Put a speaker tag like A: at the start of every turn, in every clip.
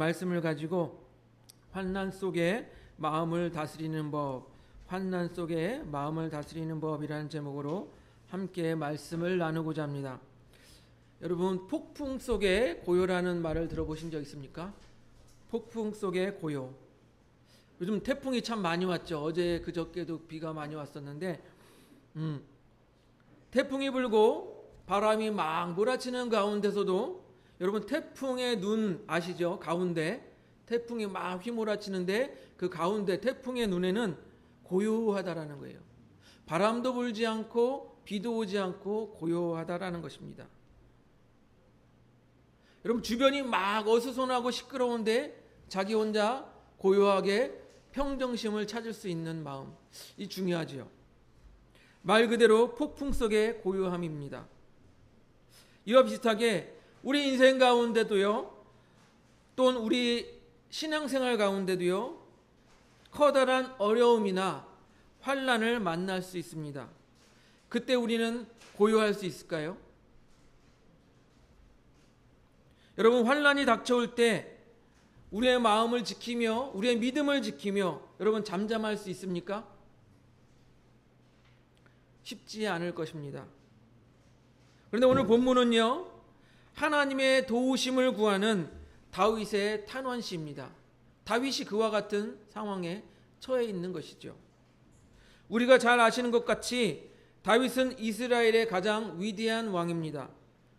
A: 말씀을 가지고 환난 속에 마음을 다스리는 법, 환난 속에 마음을 다스리는 법이라는 제목으로 함께 말씀을 나누고자 합니다. 여러분, 폭풍 속에 고요라는 말을 들어보신 적 있습니까? 폭풍 속에 고요. 요즘 태풍이 참 많이 왔죠. 어제 그저께도 비가 많이 왔었는데 태풍이 불고 바람이 막 몰아치는 가운데서도 여러분, 태풍의 눈 아시죠? 가운데 태풍이 막 휘몰아치는데 그 가운데 태풍의 눈에는 고요하다라는 거예요. 바람도 불지 않고 비도 오지 않고 고요하다라는 것입니다. 여러분, 주변이 막 어수선하고 시끄러운데 자기 혼자 고요하게 평정심을 찾을 수 있는 마음, 이 중요하지요. 말 그대로 폭풍 속의 고요함입니다. 이와 비슷하게 우리 인생 가운데도요, 또는 우리 신앙생활 가운데도요, 커다란 어려움이나 환난을 만날 수 있습니다. 그때 우리는 고요할 수 있을까요? 여러분, 환난이 닥쳐올 때 우리의 마음을 지키며 우리의 믿음을 지키며 여러분 잠잠할 수 있습니까? 쉽지 않을 것입니다. 그런데 오늘 본문은요, 하나님의 도우심을 구하는 다윗의 탄원시입니다. 다윗이 그와 같은 상황에 처해 있는 것이죠. 우리가 잘 아시는 것 같이 다윗은 이스라엘의 가장 위대한 왕입니다.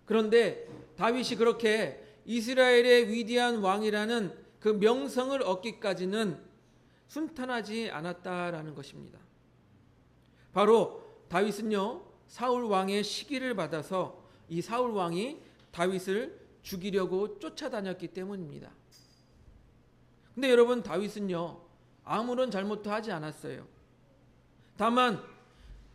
A: 그런데 다윗이 그렇게 이스라엘의 위대한 왕이라는 그 명성을 얻기까지는 순탄하지 않았다라는 것입니다. 바로 다윗은요, 사울 왕의 시기를 받아서 이 사울 왕이 다윗을 죽이려고 쫓아다녔기 때문입니다. 근데 여러분, 다윗은요, 아무런 잘못도 하지 않았어요. 다만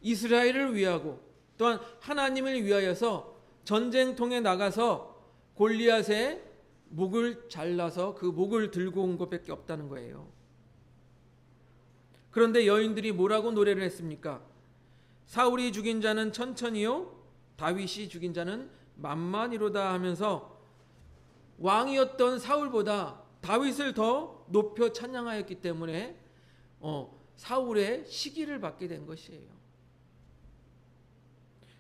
A: 이스라엘을 위하고 또한 하나님을 위하여서 전쟁통에 나가서 골리앗의 목을 잘라서 그 목을 들고 온 것밖에 없다는 거예요. 그런데 여인들이 뭐라고 노래를 했습니까? 사울이 죽인 자는 천천히요, 다윗이 죽인 자는 만만히로다 하면서 왕이었던 사울보다 다윗을 더 높여 찬양하였기 때문에 사울의 시기를 받게 된 것이에요.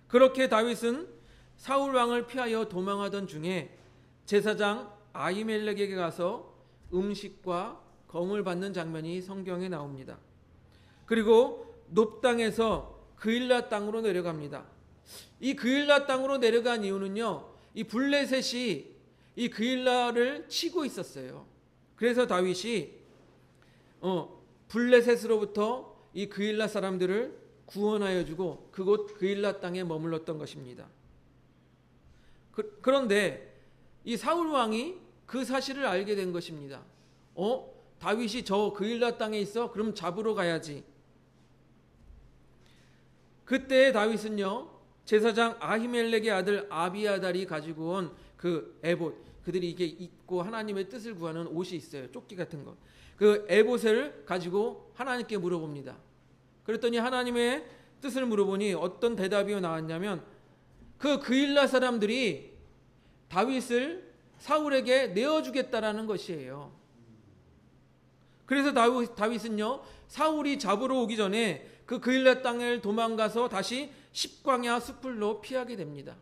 A: 그렇게 다윗은 사울 왕을 피하여 도망하던 중에 제사장 아히멜렉에게 가서 음식과 검을 받는 장면이 성경에 나옵니다. 그리고 놋땅에서 그일라 땅으로 내려갑니다. 이 그일라 땅으로 내려간 이유는요, 이 블레셋이 이 그일라를 치고 있었어요. 그래서 다윗이 블레셋으로부터 이 그일라 사람들을 구원하여 주고 그곳 그일라 땅에 머물렀던 것입니다. 그런데 이 사울 왕이 그 사실을 알게 된 것입니다. 다윗이 저 그일라 땅에 있어? 그럼 잡으러 가야지. 그때 다윗은요, 제사장 아히멜렉의 아들 아비아달이 가지고 온 그 에봇, 그들이 이게 입고 하나님의 뜻을 구하는 옷이 있어요. 조끼 같은 거. 그 에봇을 가지고 하나님께 물어봅니다. 그랬더니 하나님의 뜻을 물어보니 어떤 대답이 나왔냐면 그 그일라 사람들이 다윗을 사울에게 내어주겠다라는 것이에요. 그래서 다윗은요, 사울이 잡으러 오기 전에 그 그일라 땅을 도망가서 다시 십광야 숲으로 피하게 됩니다.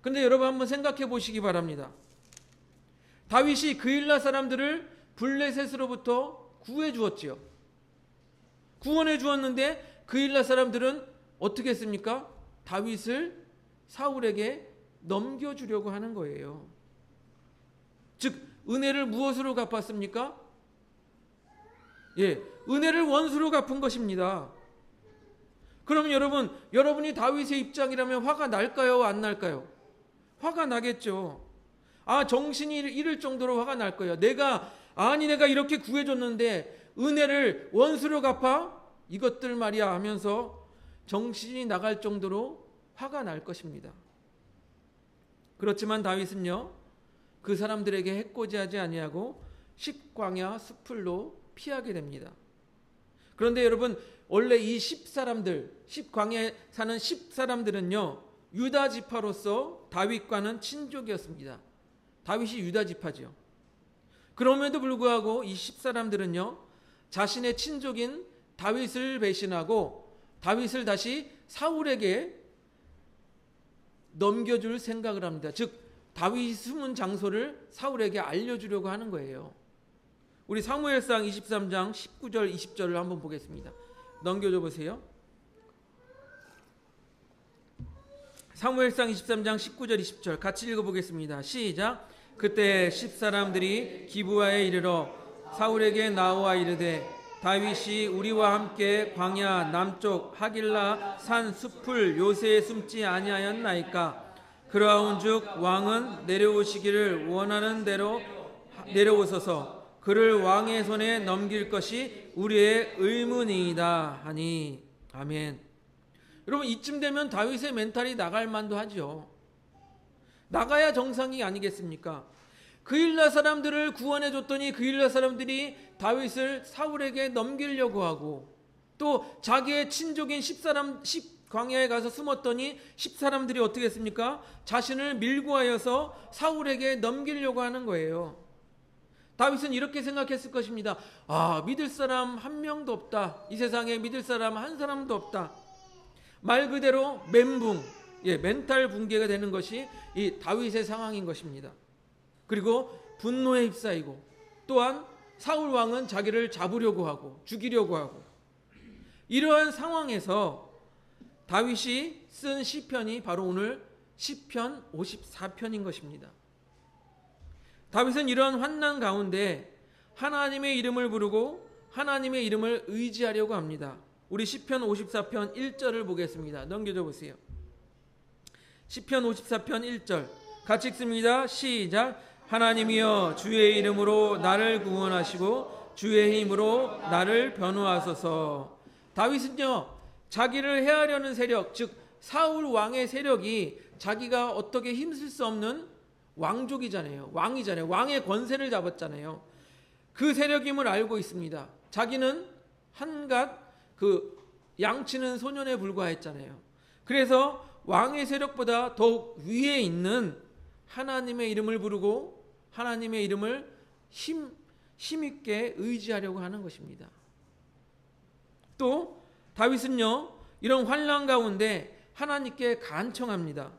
A: 그런데 여러분 한번 생각해 보시기 바랍니다. 다윗이 그일라 사람들을 블레셋으로부터 구해 주었지요. 구원해 주었는데 그일라 사람들은 어떻게 했습니까? 다윗을 사울에게 넘겨주려고 하는 거예요. 즉, 은혜를 무엇으로 갚았습니까? 은혜를 원수로 갚은 것입니다. 그럼 여러분이 다윗의 입장이라면 화가 날까요? 안 날까요? 화가 나겠죠. 정신이 잃을 정도로 화가 날 거예요. 내가 이렇게 구해줬는데 은혜를 원수로 갚아? 이것들 말이야 하면서 정신이 나갈 정도로 화가 날 것입니다. 그렇지만 다윗은요, 그 사람들에게 해코지하지 아니하고 십광야 숲으로 피하게 됩니다. 그런데 여러분, 원래 이 십광야에 사는 10사람들은요 유다 지파로서 다윗과는 친족이었습니다. 다윗이 유다 지파죠. 그럼에도 불구하고 이 10사람들은요, 자신의 친족인 다윗을 배신하고 다윗을 다시 사울에게 넘겨줄 생각을 합니다. 즉 다윗이 숨은 장소를 사울에게 알려주려고 하는 거예요. 우리 사무엘상 23장 19절 20절을 한번 보겠습니다. 넘겨줘 보세요. 사무엘상 23장 19절 20절 같이 읽어보겠습니다. 시작. 그때 10사람들이 기브아에 이르러 사울에게 나와 이르되 다윗이 우리와 함께 광야 남쪽 하길라 산 숲을 요새에 숨지 아니하였나이까. 그러하온즉 왕은 내려오시기를 원하는 대로 내려오소서. 그를 왕의 손에 넘길 것이 우리의 의문이다 하니. 아멘. 여러분, 이쯤 되면 다윗의 멘탈이 나갈 만도 하죠. 나가야 정상이 아니겠습니까? 그일라 사람들을 구원해 줬더니 그일라 사람들이 다윗을 사울에게 넘기려고 하고, 또 자기의 친족인 10 광야에 가서 숨었더니 10사람들이 어떻게 했습니까? 자신을 밀고 하여서 사울에게 넘기려고 하는 거예요. 다윗은 이렇게 생각했을 것입니다. 믿을 사람 한 명도 없다. 이 세상에 믿을 사람 한 사람도 없다. 말 그대로 멘붕, 멘탈 붕괴가 되는 것이 이 다윗의 상황인 것입니다. 그리고 분노에 휩싸이고, 또한 사울 왕은 자기를 잡으려고 하고 죽이려고 하고, 이러한 상황에서 다윗이 쓴 시편이 바로 오늘 시편 54편인 것입니다. 다윗은 이러한 환난 가운데 하나님의 이름을 부르고 하나님의 이름을 의지하려고 합니다. 우리 시편 54편 1절을 보겠습니다. 넘겨줘 보세요. 시편 54편 1절 같이 읽습니다. 시작. 하나님이여 주의 이름으로 나를 구원하시고 주의 힘으로 나를 변호하소서. 다윗은요, 자기를 해하려는 세력, 즉 사울 왕의 세력이 자기가 어떻게 힘쓸 수 없는 왕족이잖아요. 왕이잖아요. 왕의 권세를 잡았잖아요. 그 세력임을 알고 있습니다. 자기는 한갓 양치는 소년에 불과했잖아요. 그래서 왕의 세력보다 더욱 위에 있는 하나님의 이름을 부르고 하나님의 이름을 힘있게 의지하려고 하는 것입니다. 또 다윗은요, 이런 환난 가운데 하나님께 간청합니다.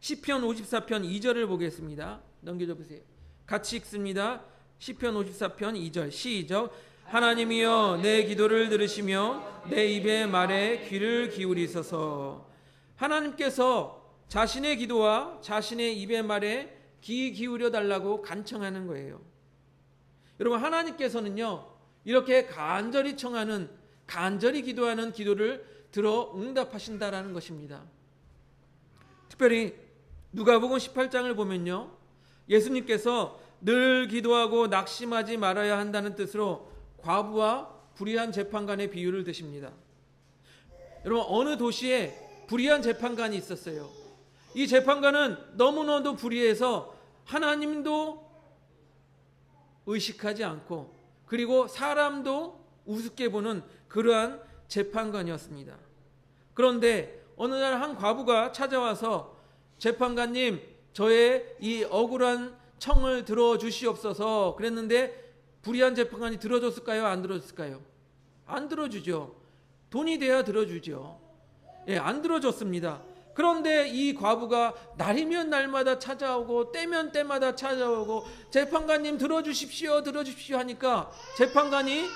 A: 시편 54편 2절을 보겠습니다. 넘겨줘 보세요. 같이 읽습니다. 시편 54편 2절 시작. 하나님이여 내 기도를 들으시며 내 입의 말에 귀를 기울이소서. 하나님께서 자신의 기도와 자신의 입의 말에 귀 기울여 달라고 간청하는 거예요. 여러분, 하나님께서는요, 이렇게 간절히 청하는, 간절히 기도하는 기도를 들어 응답하신다라는 것입니다. 특별히 누가복음 18장을 보면요, 예수님께서 늘 기도하고 낙심하지 말아야 한다는 뜻으로 과부와 불의한 재판관의 비유를 드십니다. 여러분, 어느 도시에 불의한 재판관이 있었어요. 이 재판관은 너무나도 불의해서 하나님도 의식하지 않고, 그리고 사람도 우습게 보는 그러한 재판관이었습니다. 그런데 어느 날 한 과부가 찾아와서 재판관님, 저의 이 억울한 청을 들어주시옵소서 그랬는데 불의한 재판관이 들어줬을까요? 안 들어줬을까요? 안 들어주죠. 돈이 돼야 들어주죠. 안 들어줬습니다. 그런데 이 과부가 날이면 날마다 찾아오고 때면 때마다 찾아오고 재판관님 들어주십시오 하니까 재판관이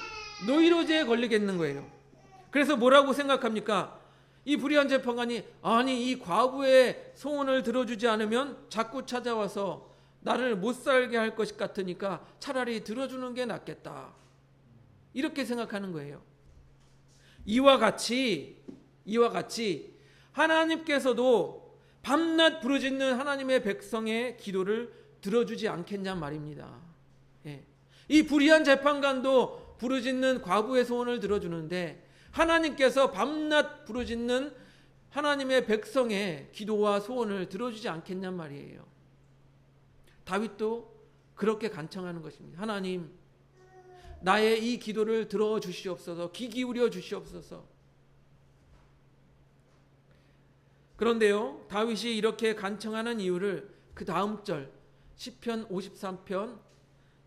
A: 노이로제에 걸리겠는 거예요. 그래서 뭐라고 생각합니까? 이 불의한 재판관이, 아니 이 과부의 소원을 들어주지 않으면 자꾸 찾아와서 나를 못 살게 할 것 같으니까 차라리 들어주는 게 낫겠다, 이렇게 생각하는 거예요. 이와 같이 하나님께서도 밤낮 부르짖는 하나님의 백성의 기도를 들어주지 않겠냐 말입니다. 이 불의한 재판관도 부르짖는 과부의 소원을 들어주는데 하나님께서 밤낮 부르짖는 하나님의 백성의 기도와 소원을 들어주지 않겠냔 말이에요. 다윗도 그렇게 간청하는 것입니다. 하나님, 나의 이 기도를 들어주시옵소서, 귀 기울여 주시옵소서. 그런데요, 다윗이 이렇게 간청하는 이유를 그 다음 절 시편 53편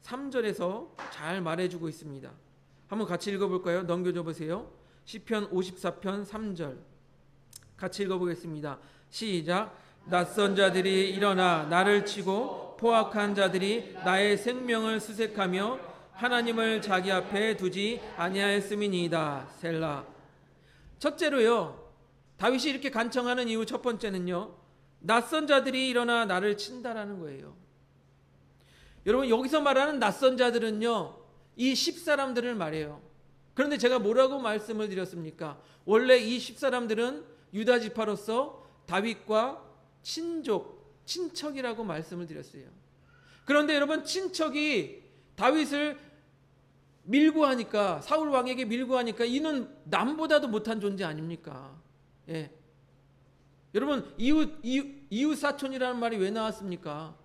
A: 3절에서 잘 말해주고 있습니다. 한번 같이 읽어볼까요? 넘겨줘 보세요. 시편 54편 3절 같이 읽어보겠습니다. 시작. 낯선 자들이 일어나 나를 치고 포악한 자들이 나의 생명을 수색하며 하나님을 자기 앞에 두지 아니하였음이니이다. 셀라. 첫째로요, 다윗이 이렇게 간청하는 이유 첫 번째는요, 낯선 자들이 일어나 나를 친다라는 거예요. 여러분, 여기서 말하는 낯선 자들은요, 이 10사람들을 말해요. 그런데 제가 뭐라고 말씀을 드렸습니까? 원래 이 10사람들은 유다 지파로서 다윗과 친척이라고 말씀을 드렸어요. 그런데 여러분, 친척이 다윗을 밀고 하니까, 사울 왕에게 밀고 하니까 이는 남보다도 못한 존재 아닙니까? 예. 여러분, 이웃 사촌이라는 말이 왜 나왔습니까?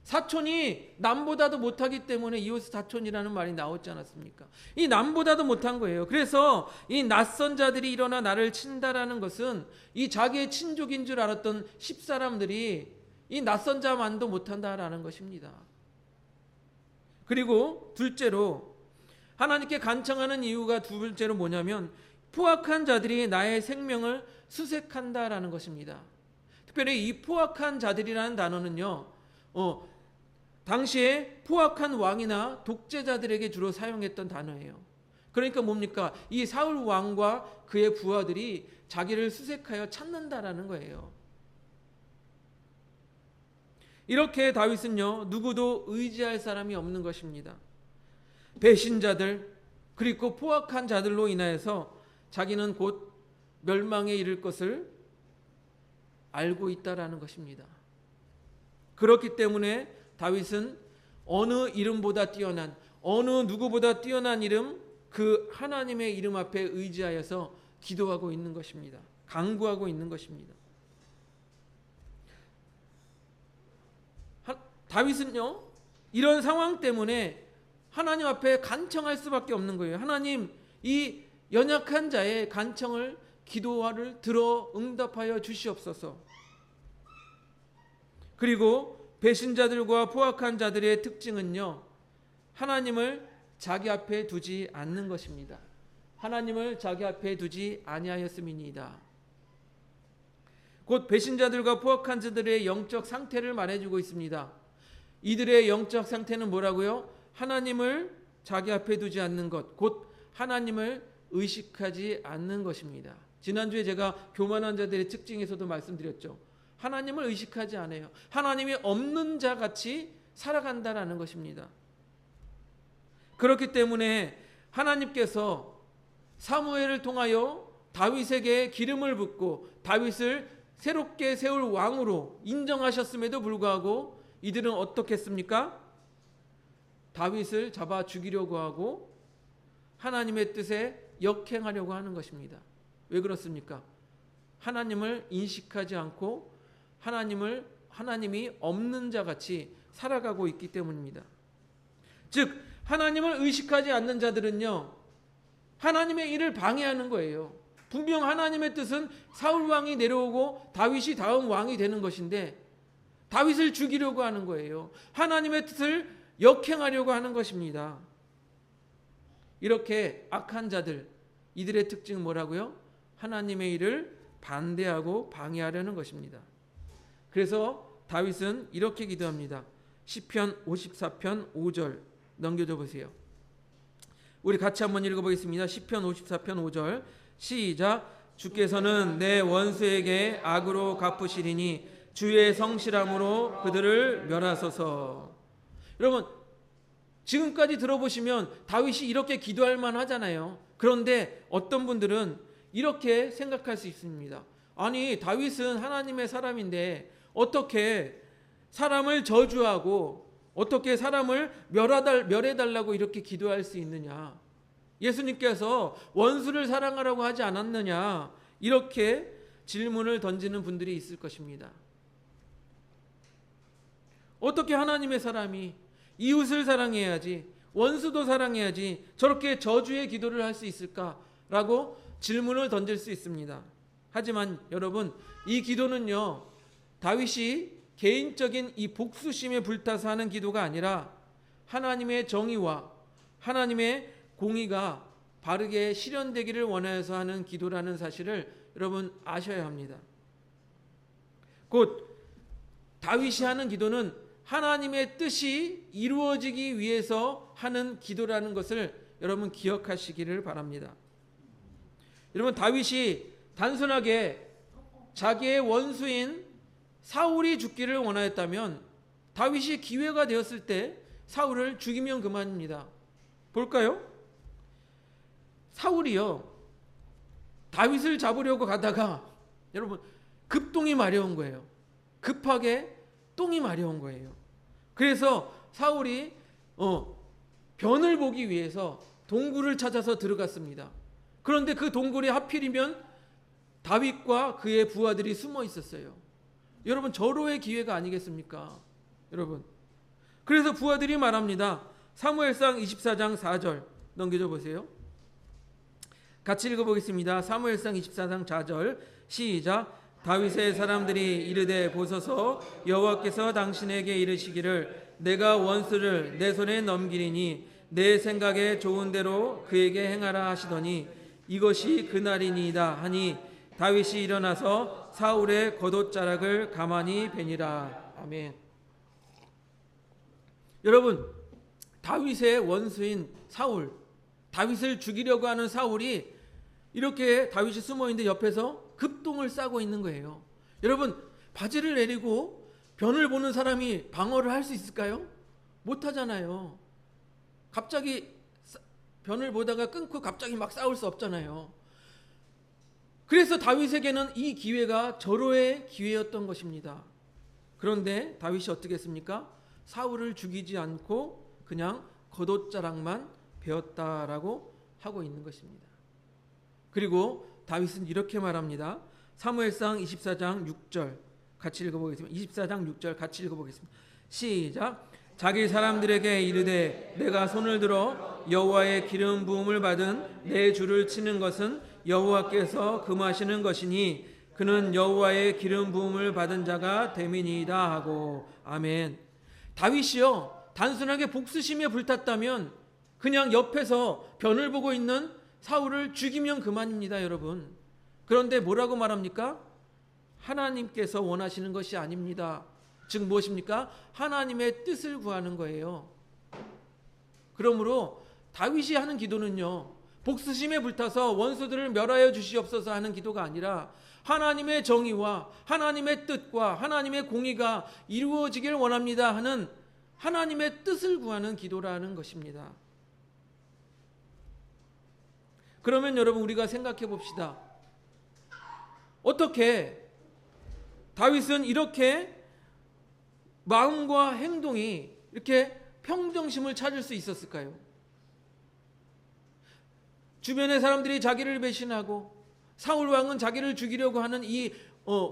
A: 사촌이 남보다도 못하기 때문에 이웃 사촌이라는 말이 나오지 않았습니까? 이 남보다도 못한 거예요. 그래서 이 낯선 자들이 일어나 나를 친다라는 것은 이 자기의 친족인 줄 알았던 10사람들이 이 낯선 자만도 못한다라는 것입니다. 그리고 둘째로 하나님께 간청하는 이유가 둘째로 뭐냐면 포악한 자들이 나의 생명을 수색한다라는 것입니다. 특별히 이 포악한 자들이라는 단어는요, 당시에 포악한 왕이나 독재자들에게 주로 사용했던 단어예요. 그러니까 뭡니까? 이 사울 왕과 그의 부하들이 자기를 수색하여 찾는다라는 거예요. 이렇게 다윗은요, 누구도 의지할 사람이 없는 것입니다. 배신자들 그리고 포악한 자들로 인하여서 자기는 곧 멸망에 이를 것을 알고 있다라는 것입니다. 그렇기 때문에 다윗은 어느 이름보다 뛰어난, 어느 누구보다 뛰어난 이름, 그 하나님의 이름 앞에 의지하여서 기도하고 있는 것입니다. 간구하고 있는 것입니다. 다윗은요, 이런 상황 때문에 하나님 앞에 간청할 수밖에 없는 거예요. 하나님, 이 연약한 자의 간청을, 기도를 들어 응답하여 주시옵소서. 그리고 배신자들과 포악한 자들의 특징은요, 하나님을 자기 앞에 두지 않는 것입니다. 하나님을 자기 앞에 두지 아니하였음이니이다. 곧 배신자들과 포악한 자들의 영적 상태를 말해주고 있습니다. 이들의 영적 상태는 뭐라고요? 하나님을 자기 앞에 두지 않는 것, 곧 하나님을 의식하지 않는 것입니다. 지난주에 제가 교만한 자들의 특징에서도 말씀드렸죠. 하나님을 의식하지 않아요. 하나님이 없는 자 같이 살아간다라는 것입니다. 그렇기 때문에 하나님께서 사무엘을 통하여 다윗에게 기름을 붓고 다윗을 새롭게 세울 왕으로 인정하셨음에도 불구하고 이들은 어떻게 했습니까? 다윗을 잡아 죽이려고 하고 하나님의 뜻에 역행하려고 하는 것입니다. 왜 그렇습니까? 하나님을 인식하지 않고 하나님이 없는 자 같이 살아가고 있기 때문입니다. 즉 하나님을 의식하지 않는 자들은요, 하나님의 일을 방해하는 거예요. 분명 하나님의 뜻은 사울 왕이 내려오고 다윗이 다음 왕이 되는 것인데 다윗을 죽이려고 하는 거예요. 하나님의 뜻을 역행하려고 하는 것입니다. 이렇게 악한 자들, 이들의 특징은 뭐라고요? 하나님의 일을 반대하고 방해하려는 것입니다. 그래서 다윗은 이렇게 기도합니다. 시편 54편 5절 넘겨줘 보세요. 우리 같이 한번 읽어보겠습니다. 시편 54편 5절 시작. 주께서는 내 원수에게 악으로 갚으시리니 주의 성실함으로 그들을 멸하소서. 여러분, 지금까지 들어보시면 다윗이 이렇게 기도할 만하잖아요. 그런데 어떤 분들은 이렇게 생각할 수 있습니다. 아니, 다윗은 하나님의 사람인데 어떻게 사람을 저주하고 어떻게 사람을 멸해달라고 이렇게 기도할 수 있느냐? 예수님께서 원수를 사랑하라고 하지 않았느냐? 이렇게 질문을 던지는 분들이 있을 것입니다. 어떻게 하나님의 사람이 이웃을 사랑해야지, 원수도 사랑해야지 저렇게 저주의 기도를 할 수 있을까라고 질문을 던질 수 있습니다. 하지만 여러분, 이 기도는요, 다윗이 개인적인 이 복수심에 불타서 하는 기도가 아니라 하나님의 정의와 하나님의 공의가 바르게 실현되기를 원하여서 하는 기도라는 사실을 여러분 아셔야 합니다. 곧 다윗이 하는 기도는 하나님의 뜻이 이루어지기 위해서 하는 기도라는 것을 여러분 기억하시기를 바랍니다. 여러분, 다윗이 단순하게 자기의 원수인 사울이 죽기를 원하였다면 다윗이 기회가 되었을 때 사울을 죽이면 그만입니다. 볼까요? 사울이요, 다윗을 잡으려고 가다가 여러분 급똥이 마려운 거예요. 급하게 똥이 마려운 거예요. 그래서 사울이 변을 보기 위해서 동굴을 찾아서 들어갔습니다. 그런데 그 동굴에 하필이면 다윗과 그의 부하들이 숨어 있었어요. 여러분, 절호의 기회가 아니겠습니까? 여러분, 그래서 부하들이 말합니다. 사무엘상 24장 4절 넘겨줘 보세요. 같이 읽어보겠습니다. 사무엘상 24장 4절 시작. 다윗의 사람들이 이르되 보소서, 여호와께서 당신에게 이르시기를 내가 원수를 내 손에 넘기리니 내 생각에 좋은 대로 그에게 행하라 하시더니 이것이 그날이니이다 하니 다윗이 일어나서 사울의 겉옷자락을 가만히 베니라. 아멘. 여러분, 다윗의 원수인 사울, 다윗을 죽이려고 하는 사울이 이렇게 다윗이 숨어 있는데 옆에서 급똥을 싸고 있는 거예요. 여러분, 바지를 내리고 변을 보는 사람이 방어를 할 수 있을까요? 못 하잖아요. 갑자기 변을 보다가 끊고 갑자기 막 싸울 수 없잖아요. 그래서 다윗에게는 이 기회가 절호의 기회였던 것입니다. 그런데 다윗이 어떻게 했습니까? 사울을 죽이지 않고 그냥 겉옷자락만 베었다라고 하고 있는 것입니다. 그리고 다윗은 이렇게 말합니다. 사무엘상 24장 6절 같이 읽어보겠습니다. 24장 6절 같이 읽어보겠습니다. 시작. 자기 사람들에게 이르되 내가 손을 들어 여호와의 기름 부음을 받은 내 주를 치는 것은 여호와께서 금하시는 것이니 그는 여호와의 기름 부음을 받은 자가 됨이니이다 하고. 아멘. 다윗이요, 단순하게 복수심에 불탔다면 그냥 옆에서 변을 보고 있는 사울을 죽이면 그만입니다, 여러분. 그런데 뭐라고 말합니까? 하나님께서 원하시는 것이 아닙니다. 즉 무엇입니까? 하나님의 뜻을 구하는 거예요. 그러므로 다윗이 하는 기도는요, 복수심에 불타서 원수들을 멸하여 주시옵소서 하는 기도가 아니라 하나님의 정의와 하나님의 뜻과 하나님의 공의가 이루어지길 원합니다 하는 하나님의 뜻을 구하는 기도라는 것입니다. 그러면 여러분, 우리가 생각해 봅시다. 어떻게 다윗은 이렇게 마음과 행동이 이렇게 평정심을 찾을 수 있었을까요? 주변의 사람들이 자기를 배신하고 사울 왕은 자기를 죽이려고 하는 이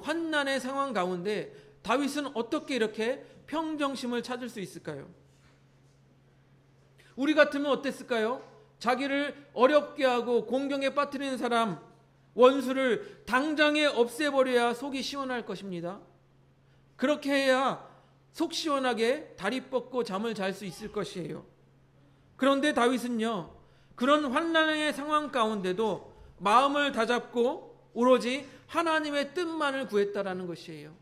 A: 환난의 상황 가운데 다윗은 어떻게 이렇게 평정심을 찾을 수 있을까요? 우리 같으면 어땠을까요? 자기를 어렵게 하고 공경에 빠뜨리는 사람, 원수를 당장에 없애버려야 속이 시원할 것입니다. 그렇게 해야 속 시원하게 다리 뻗고 잠을 잘 수 있을 것이에요. 그런데 다윗은요, 그런 환난의 상황 가운데도 마음을 다잡고 오로지 하나님의 뜻만을 구했다라는 것이에요.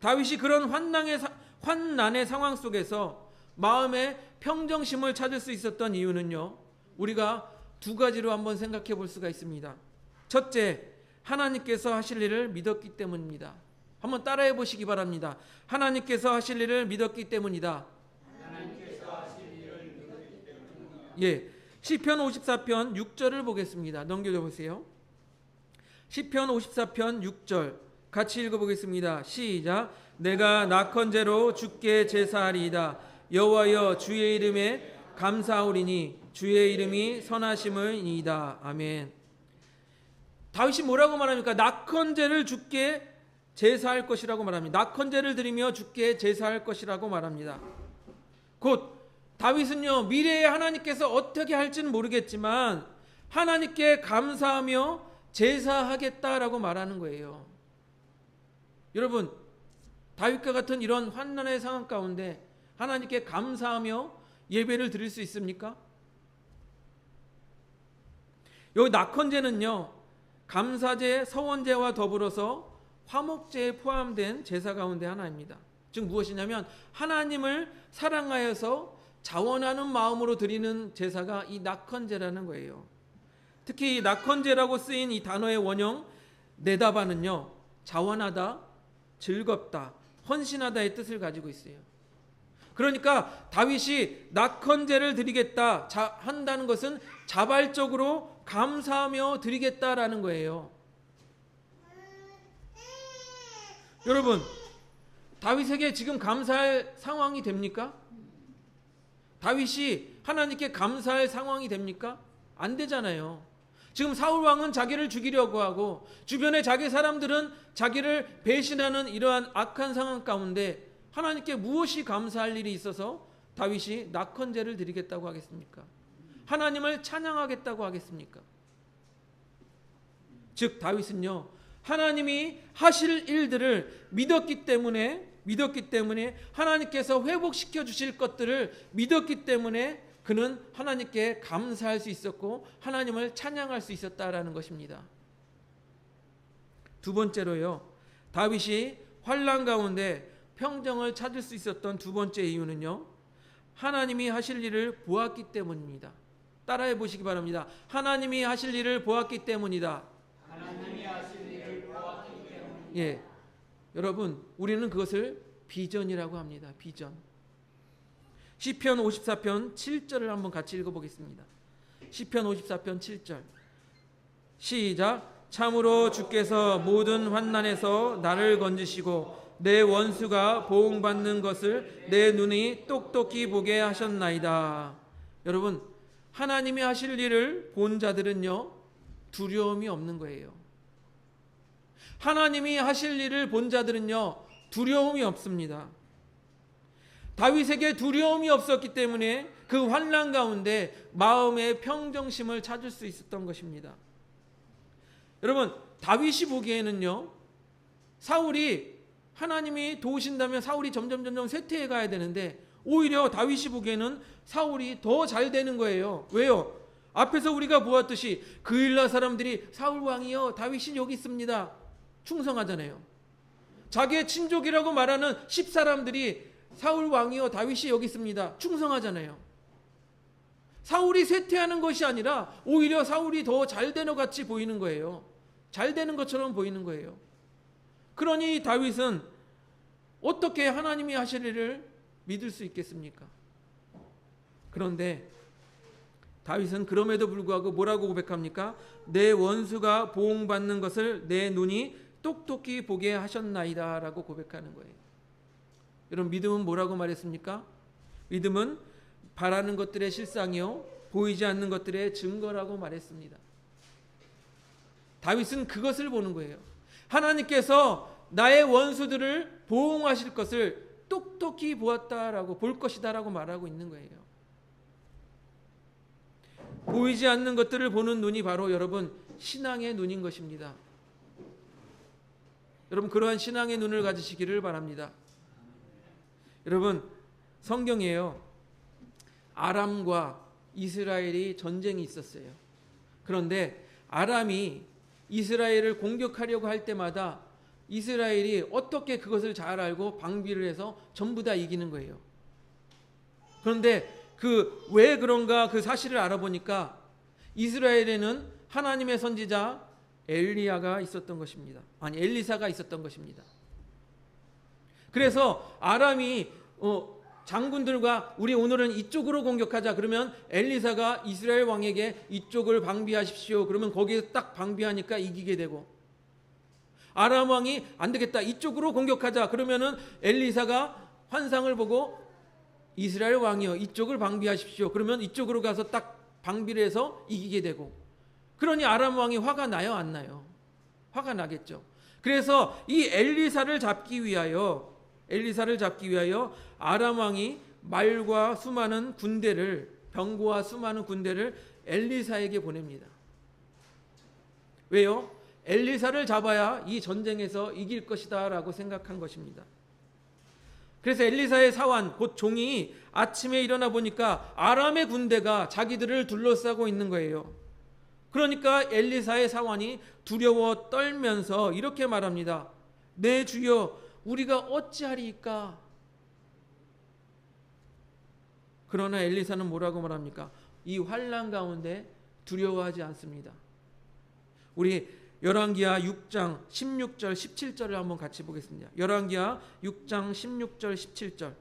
A: 다윗이 그런 환난의 상황 속에서 마음의 평정심을 찾을 수 있었던 이유는요, 우리가 두 가지로 한번 생각해 볼 수가 있습니다. 첫째, 하나님께서 하실 일을 믿었기 때문입니다. 한번 따라해 보시기 바랍니다. 하나님께서 하실 일을 믿었기 때문이다. 예, 시편 54편 6절을 보겠습니다. 넘겨줘 보세요. 시편 54편 6절 같이 읽어보겠습니다. 시작. 내가 낙헌제로 주께 제사하리이다. 여호와여, 주의 이름에 감사하오리니 주의 이름이 선하심을이다. 아멘. 다윗이 뭐라고 말합니까? 낙헌제를 주께 제사할 것이라고 말합니다. 낙헌제를 드리며 주께 제사할 것이라고 말합니다. 곧 다윗은요, 미래에 하나님께서 어떻게 할지는 모르겠지만 하나님께 감사하며 제사하겠다라고 말하는 거예요. 여러분, 다윗과 같은 이런 환난의 상황 가운데 하나님께 감사하며 예배를 드릴 수 있습니까? 여기 낙헌제는요, 감사제, 서원제와 더불어서 화목제에 포함된 제사 가운데 하나입니다. 즉 무엇이냐면 하나님을 사랑하여서 자원하는 마음으로 드리는 제사가 이 낙헌제라는 거예요. 특히 이 낙헌제라고 쓰인 이 단어의 원형 네다바는요, 자원하다, 즐겁다, 헌신하다의 뜻을 가지고 있어요. 그러니까 다윗이 낙헌제를 드리겠다 한다는 것은 자발적으로 감사하며 드리겠다라는 거예요. 여러분, 다윗에게 지금 감사할 상황이 됩니까? 다윗이 하나님께 감사할 상황이 됩니까? 안 되잖아요. 지금 사울 왕은 자기를 죽이려고 하고 주변의 자기 사람들은 자기를 배신하는 이러한 악한 상황 가운데 하나님께 무엇이 감사할 일이 있어서 다윗이 낙헌제를 드리겠다고 하겠습니까? 하나님을 찬양하겠다고 하겠습니까? 즉 다윗은요, 하나님이 하실 일들을 믿었기 때문에 하나님께서 회복시켜 주실 것들을 믿었기 때문에 그는 하나님께 감사할 수 있었고 하나님을 찬양할 수 있었다라는 것입니다. 두 번째로요, 다윗이 환난 가운데 평정을 찾을 수 있었던 두 번째 이유는요, 하나님이 하실 일을 보았기 때문입니다. 따라해 보시기 바랍니다. 하나님이 하실 일을 보았기 때문이다.
B: 하나님이 하실 일을 보았기 때문이다.
A: 예, 여러분, 우리는 그것을 비전이라고 합니다. 비전. 시편 54편 7절을 한번 같이 읽어보겠습니다. 시편 54편 7절 시작. 참으로 주께서 모든 환난에서 나를 건지시고 내 원수가 보응받는 것을 내 눈이 똑똑히 보게 하셨나이다. 여러분, 하나님이 하실 일을 본 자들은요, 두려움이 없는 거예요. 하나님이 하실 일을 본 자들은요, 두려움이 없습니다. 다윗에게 두려움이 없었기 때문에 그 환난 가운데 마음의 평정심을 찾을 수 있었던 것입니다. 여러분, 다윗이 보기에는요, 사울이 하나님이 도우신다면 사울이 점점 쇠퇴해 가야 되는데 오히려 다윗이 보기에는 사울이 더 잘 되는 거예요. 왜요? 앞에서 우리가 보았듯이 그일라 사람들이 사울 왕이요, 다윗이 여기 있습니다, 충성하잖아요. 자기의 친족이라고 말하는 10사람들이 사울 왕이요, 다윗이 여기 있습니다, 충성하잖아요. 사울이 쇠퇴하는 것이 아니라 오히려 사울이 더 잘 되는 것 같이 보이는 거예요. 잘 되는 것처럼 보이는 거예요. 그러니 다윗은 어떻게 하나님이 하실 일을 믿을 수 있겠습니까? 그런데 다윗은 그럼에도 불구하고 뭐라고 고백합니까? 내 원수가 보응받는 것을 내 눈이 똑똑히 보게 하셨나이다 라고 고백하는 거예요. 여러분, 믿음은 뭐라고 말했습니까? 믿음은 바라는 것들의 실상이요 보이지 않는 것들의 증거라고 말했습니다. 다윗은 그것을 보는 거예요. 하나님께서 나의 원수들을 보응하실 것을 똑똑히 보았다라고, 볼 것이다라고 말하고 있는 거예요. 보이지 않는 것들을 보는 눈이 바로 여러분 신앙의 눈인 것입니다. 여러분, 그러한 신앙의 눈을 가지시기를 바랍니다. 여러분, 성경에요, 아람과 이스라엘이 전쟁이 있었어요. 그런데 아람이 이스라엘을 공격하려고 할 때마다 이스라엘이 어떻게 그것을 잘 알고 방비를 해서 전부 다 이기는 거예요. 그런데 왜 그런가 그 사실을 알아보니까 이스라엘에는 하나님의 선지자 엘리야가 있었던 것입니다. 아니, 엘리사가 있었던 것입니다. 그래서 아람이 장군들과 우리 오늘은 이쪽으로 공격하자 그러면 엘리사가 이스라엘 왕에게 이쪽을 방비하십시오 그러면 거기에 딱 방비하니까 이기게 되고, 아람 왕이 안 되겠다 이쪽으로 공격하자 그러면은 엘리사가 환상을 보고 이스라엘 왕이요 이쪽을 방비하십시오 그러면 이쪽으로 가서 딱 방비를 해서 이기게 되고, 그러니 아람 왕이 화가 나요, 안 나요? 화가 나겠죠. 그래서 이 엘리사를 잡기 위하여 아람 왕이 말과 수많은 군대를, 병거와 수많은 군대를 엘리사에게 보냅니다. 왜요? 엘리사를 잡아야 이 전쟁에서 이길 것이다 라고 생각한 것입니다. 그래서 엘리사의 사환 곧 종이 아침에 일어나 보니까 아람의 군대가 자기들을 둘러싸고 있는 거예요. 그러니까 엘리사의 사환이 두려워 떨면서 이렇게 말합니다. 내 주여, 우리가 어찌하리이까? 그러나 엘리사는 뭐라고 말합니까? 이 환난 가운데 두려워하지 않습니다. 우리 열왕기하 6장 16절 17절을 한번 같이 보겠습니다. 열왕기하 6장 16절 17절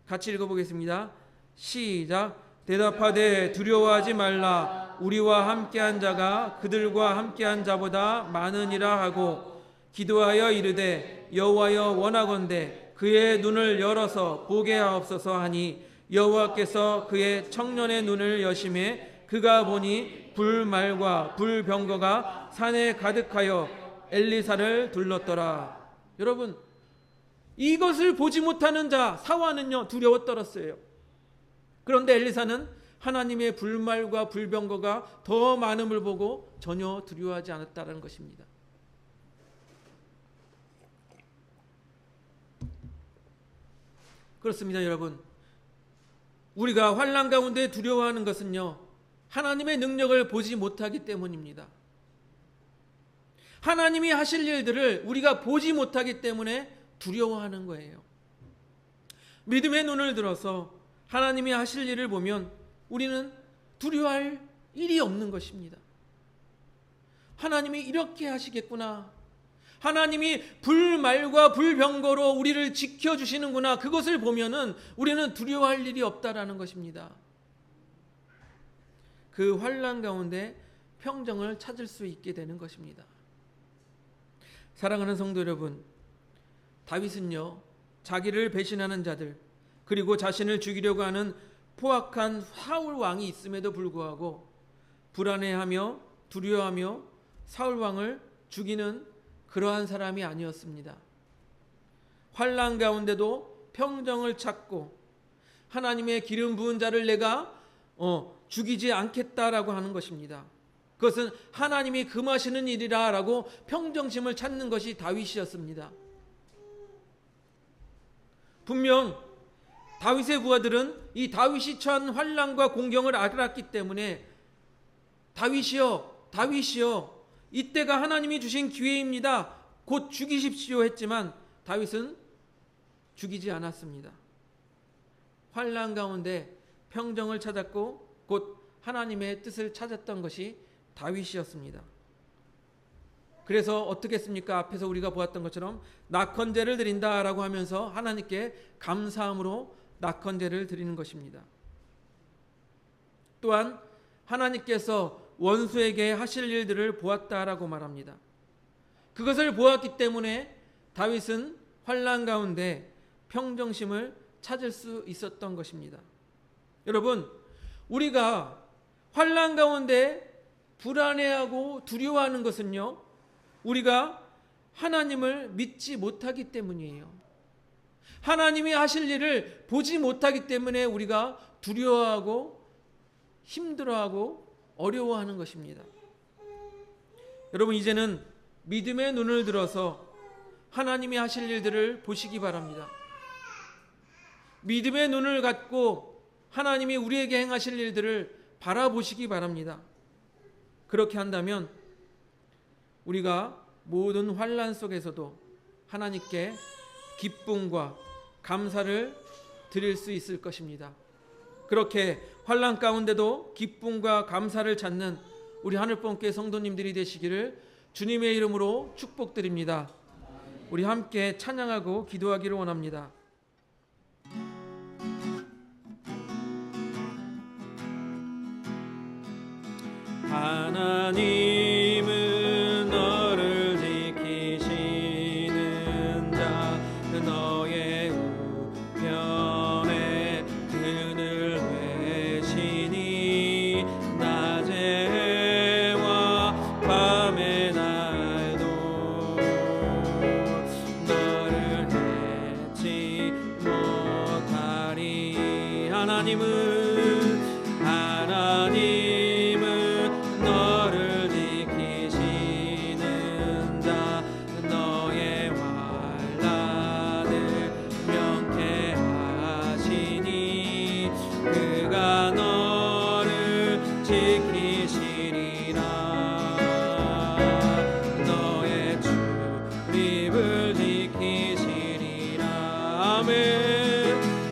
A: 같이 읽어보겠습니다. 시작. 대답하되 두려워하지 말라. 우리와 함께한 자가 그들과 함께한 자보다 많으니라 하고 기도하여 이르되 여호와여 원하건대 그의 눈을 열어서 보게 하옵소서 하니 여호와께서 그의 청년의 눈을 여심해 그가 보니 불말과 불병거가 산에 가득하여 엘리사를 둘렀더라. 여러분, 이것을 보지 못하는 자 사환은요 두려워 떨었어요. 그런데 엘리사는 하나님의 불말과 불병거가 더 많음을 보고 전혀 두려워하지 않았다는 것입니다. 그렇습니다, 여러분. 우리가 환난 가운데 두려워하는 것은요 하나님의 능력을 보지 못하기 때문입니다. 하나님이 하실 일들을 우리가 보지 못하기 때문에 두려워하는 거예요. 믿음의 눈을 들어서 하나님이 하실 일을 보면 우리는 두려워할 일이 없는 것입니다. 하나님이 이렇게 하시겠구나. 하나님이 불말과 불병거로 우리를 지켜주시는구나. 그것을 보면은 우리는 두려워할 일이 없다라는 것입니다. 그 환난 가운데 평정을 찾을 수 있게 되는 것입니다. 사랑하는 성도 여러분, 다윗은요 자기를 배신하는 자들 그리고 자신을 죽이려고 하는 포악한 사울 왕이 있음에도 불구하고 불안해하며 두려워하며 사울 왕을 죽이는 그러한 사람이 아니었습니다. 환난 가운데도 평정을 찾고 하나님의 기름 부은 자를 내가 죽이지 않겠다라고 하는 것입니다. 그것은 하나님이 금하시는 일이라라고 평정심을 찾는 것이 다윗이었습니다. 분명 다윗의 부하들은 이 다윗이 처한 환난과 공경을 알았기 때문에 다윗이여, 다윗이여, 이때가 하나님이 주신 기회입니다. 곧 죽이십시오 했지만 다윗은 죽이지 않았습니다. 환난 가운데 평정을 찾았고 곧 하나님의 뜻을 찾았던 것이 다윗이었습니다. 그래서 어떻게 했습니까? 앞에서 우리가 보았던 것처럼 낙헌제를 드린다라고 하면서 하나님께 감사함으로 낙헌제를 드리는 것입니다. 또한 하나님께서 원수에게 하실 일들을 보았다라고 말합니다. 그것을 보았기 때문에 다윗은 환난 가운데 평정심을 찾을 수 있었던 것입니다. 여러분, 우리가 환난 가운데 불안해하고 두려워하는 것은요 우리가 하나님을 믿지 못하기 때문이에요. 하나님이 하실 일을 보지 못하기 때문에 우리가 두려워하고 힘들어하고 어려워하는 것입니다. 여러분, 이제는 믿음의 눈을 들어서 하나님이 하실 일들을 보시기 바랍니다. 믿음의 눈을 갖고 하나님이 우리에게 행하실 일들을 바라보시기 바랍니다. 그렇게 한다면 우리가 모든 환난 속에서도 하나님께 기쁨과 감사를 드릴 수 있을 것입니다. 그렇게 환난 가운데도 기쁨과 감사를 찾는 우리 하늘분께 성도님들이 되시기를 주님의 이름으로 축복드립니다. 우리 함께 찬양하고 기도하기를 원합니다. 하나님은 너를 지키시는 자 너의 우편에 그늘 외시니 낮에와 밤의 날도 너를 해치 못하리. 하나님은 너를 지키시